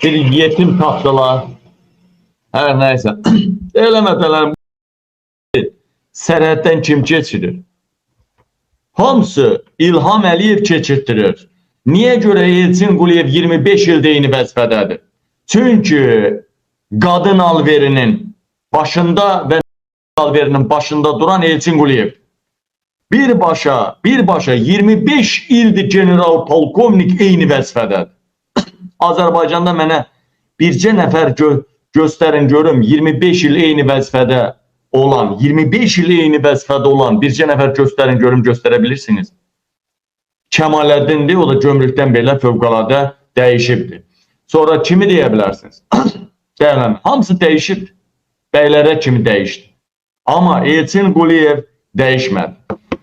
bir yetim tapdılar. Hər nəysə. Eləmədələrim sərhəddən kim keçirir? Hamısı İlham Əliyev keçirtdirir. Niyə görə Elçin Quliyev 25 ildə eyni vəzifədədir? Çünki qadın alverinin başında və alverinin başında duran Elçin Quliyev. Birbaşa 25 ildir general polkovnik eyni vəzifədədir. Azərbaycanda mənə bircə nəfər göstərin görüm 25 il eyni vəzifədə olan, 25 il eyni vəzifədə olan bircə nəfər göstərin görüm göstərə bilirsiniz. Kəmaləddindir, o da gömrükdən belə fövqəladə dəyişibdir. Sonra kimi deyə bilərsiniz? Deyələm, hamısı dəyişib, bəylərə kimi dəyişdi. Amma Elçin Quliyev dəyişmədi.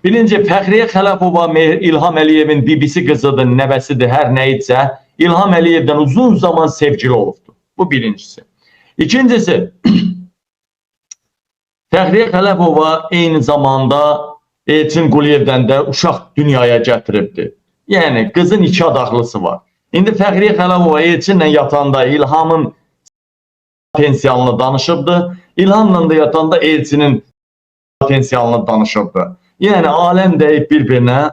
Birinci, Fəxriyə Xələfova İlham Əliyevin bibisi qızıdır, nəvəsidir, hər nəyicə İlham Əliyevdən uzun zaman sevgili olubdur. Bu birincisi. İkincisi, Fəxriyə Xələfova eyni zamanda Elçin Quliyevdən də uşaq dünyaya gətiribdir. Yəni, qızın 2 adaqlısı var. İndi Fəxriyə Xələfova Elçinlə yatanda İlhamın potensialını danışıbdır. İlhamla da yatanda Elçinin potensialını danışıbdır. Yəni, aləm deyib bir-birinə.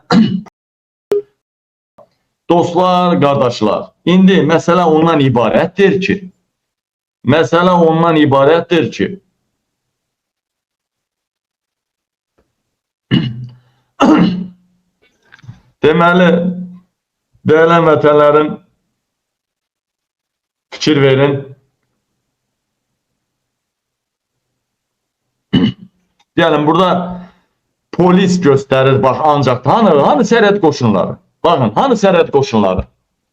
Dostlar, qardaşlar, indi məsələ ondan ibarətdir ki, deməli, dəyərli vətənlərim, fikir verin. Deyəlim, burada polis göstərir, bax, ancaq, hanı sərhəd qoşunları? Baxın, hanı sərhəd qoşunları?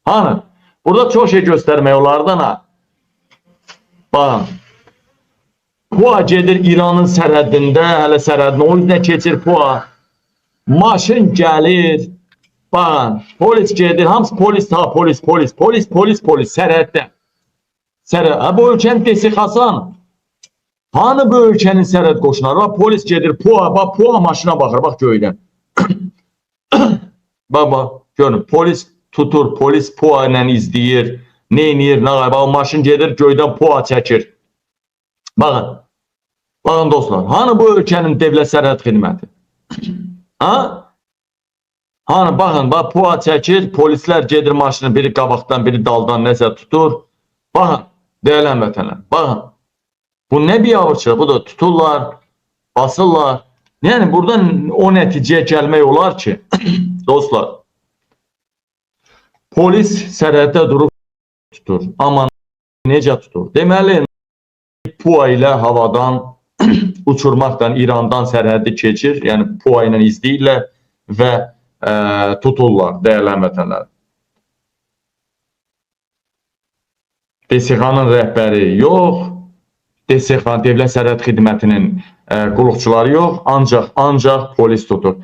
Hanı? Burada çox şey göstərmək olardan ha. Baxın, PUA gedir İranın sərhədində, hələ sərhədini o yüzden keçir PUA. Maşın gəlir, baxın, polis gedir, hamısı polis, polis sərhəddə. Bu ölkənin desixasan, hanı bu ölkənin sərhəd qoşunları? Polis gedir, PUA maşına baxır, bax göydən. Baba, görün, polis tutur, polis PUA ilə izləyir, neynir, nə qayba, maşın gedir, göydən PUA çəkir. Baxın dostlar, hanı bu ölkənin devlet sərhəd xidməti? Hanı, baxın, PUA çəkir, polislər gedir maşını, biri qabaqdan, biri daldan nəsə tutur. Baxın, deyilən vətənlər, baxın, bu nə bir avırçı, bu da tuturlar, basırlar. Yəni, buradan o nəticəyə gəlmək olar ki, dostlar, polis sərhəddə durub tutur. Amma necə tutur? Deməli, PUA ilə havadan, uçurmaqdan, İrandan sərhəddi keçir. Yəni, PUA ilə izləyirlər və tuturlar, dəyərlən vətənlər. DSİX-nın rəhbəri yox, DSİX, Devlet Sərhəd Xidmətinin qulluqçuları yox, ancaq polis tutur.